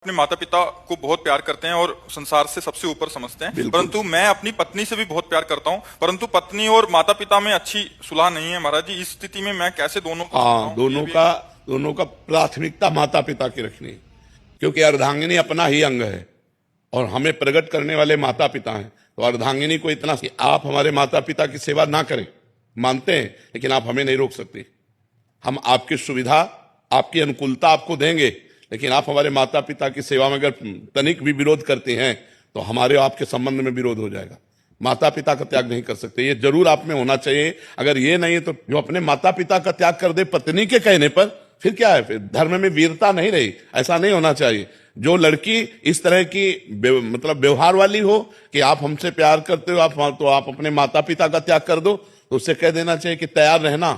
अपने माता पिता को बहुत प्यार करते हैं और संसार से सबसे ऊपर समझते हैं, परंतु मैं अपनी पत्नी से भी बहुत प्यार करता हूं, परंतु पत्नी और माता पिता में अच्छी सुलह नहीं है महाराज जी। इस स्थिति में मैं कैसे दोनों को हाँ, दोनों का प्राथमिकता माता पिता की रखनी है, क्योंकि अर्धांगिनी अपना ही अंग है और हमें प्रकट करने वाले माता पिता हैं। तो अर्धांगिनी को इतना कि आप हमारे माता पिता की सेवा ना करें, मानते हैं, लेकिन आप हमें नहीं रोक सकते। हम आपकी सुविधा, आपकी अनुकूलता आपको देंगे, लेकिन आप हमारे माता पिता की सेवा में अगर तनिक भी विरोध करते हैं तो हमारे आपके संबंध में विरोध हो जाएगा। माता पिता का त्याग नहीं कर सकते, ये जरूर आप में होना चाहिए। अगर ये नहीं है तो जो अपने माता पिता का त्याग कर दे पत्नी के कहने पर, फिर क्या है? फिर धर्म में वीरता नहीं रही। ऐसा नहीं होना चाहिए। जो लड़की इस तरह की मतलब व्यवहार वाली हो कि आप हमसे प्यार करते हो, आप अपने माता पिता का त्याग कर दो, तो उससे कह देना चाहिए कि तैयार रहना,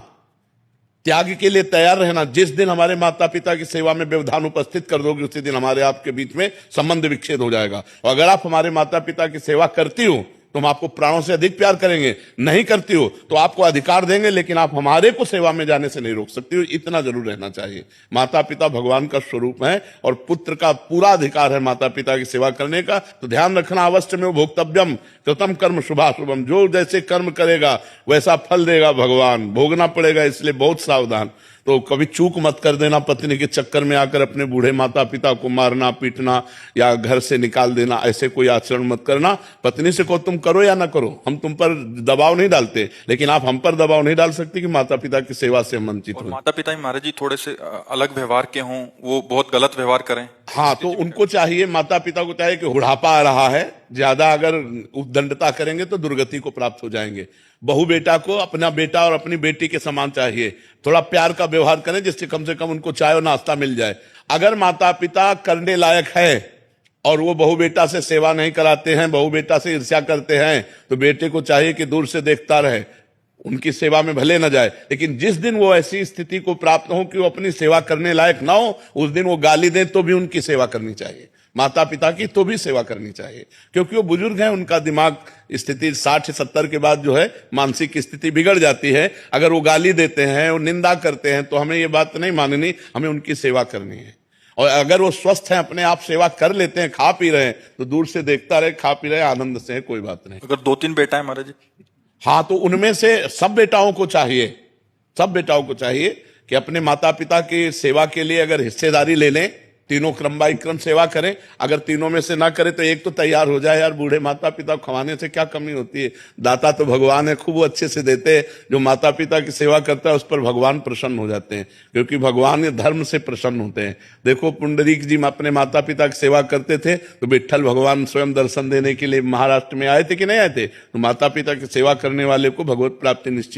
त्याग के लिए तैयार रहना। जिस दिन हमारे माता पिता की सेवा में व्यवधान उपस्थित कर दोगे, उसी दिन हमारे आपके बीच में संबंध विच्छेद हो जाएगा। और अगर आप हमारे माता पिता की सेवा करती हो तो हम आपको प्राणों से अधिक प्यार करेंगे, नहीं करती हो तो आपको अधिकार देंगे, लेकिन आप हमारे को सेवा में जाने से नहीं रोक सकती हो। इतना जरूर रहना चाहिए। माता पिता भगवान का स्वरूप है और पुत्र का पूरा अधिकार है माता पिता की सेवा करने का। तो ध्यान रखना, अवश्य में भोक्तव्यम कृतम कर्म शुभाशुभम। जो जैसे कर्म करेगा वैसा फल देगा भगवान, भोगना पड़ेगा, इसलिए बहुत सावधान। तो कभी चूक मत कर देना, पत्नी के चक्कर में आकर अपने बूढ़े माता पिता को मारना पीटना या घर से निकाल देना, ऐसे कोई आचरण मत करना। पत्नी से को तुम करो या ना करो, हम तुम पर दबाव नहीं डालते, लेकिन आप हम पर दबाव नहीं डाल सकते कि माता पिता की सेवा से हम वंचित हो। माता पिता महाराज जी थोड़े से अलग व्यवहार के हों, वो बहुत गलत व्यवहार करें। हाँ, तो उनको चाहिए, माता पिता को चाहिए कि बुढ़ापा आ रहा है, ज्यादा अगर उद्दंडता करेंगे तो दुर्गति को प्राप्त हो जाएंगे। बहू बेटा को अपना बेटा और अपनी बेटी के समान चाहिए। थोड़ा प्यार का व्यवहार करें जिससे कम से कम उनको चाय और नाश्ता मिल जाए। अगर माता पिता करने लायक है और वो बहू बेटा से सेवा नहीं कराते हैं, बहू बेटा से ईर्ष्या करते हैं, तो बेटे को चाहिए कि दूर से देखता रहे, उनकी सेवा में भले न जाए। लेकिन जिस दिन वो ऐसी स्थिति को प्राप्त हो कि वो अपनी सेवा करने लायक ना हो, उस दिन वो गाली दे तो भी उनकी सेवा करनी चाहिए। माता पिता की तो भी सेवा करनी चाहिए, क्योंकि वो बुजुर्ग हैं, उनका दिमाग स्थिति 60-70 के बाद जो है मानसिक स्थिति बिगड़ जाती है। अगर वो गाली देते हैं, वो निंदा करते हैं, तो हमें ये बात नहीं माननी, हमें उनकी सेवा करनी है। और अगर वो स्वस्थ हैं, अपने आप सेवा कर लेते हैं, खा पी रहे हैं, तो दूर से देखता रहे, खा पी रहे, आनंद से है, कोई बात नहीं। अगर 2-3 बेटा है महाराज जी, हाँ, तो उनमें से सब बेटाओं को चाहिए कि अपने माता पिता की सेवा के लिए अगर हिस्सेदारी ले लें, तीनों क्रम बाई क्रम सेवा करें। अगर तीनों में से ना करे तो एक तो तैयार हो जाए। यार, बूढ़े माता पिता खवाने से क्या कमी होती है? दाता तो भगवान है, खूब अच्छे से देते हैं। जो माता पिता की सेवा करता है उस पर भगवान प्रसन्न हो जाते हैं, क्योंकि भगवान धर्म से प्रसन्न होते हैं। देखो, पुंडरीक जी अपने माता पिता की सेवा करते थे तो विट्ठल भगवान स्वयं दर्शन देने के लिए महाराष्ट्र में आए थे कि नहीं आए थे? तो माता पिता की सेवा करने वाले को भगवत प्राप्ति निश्चित।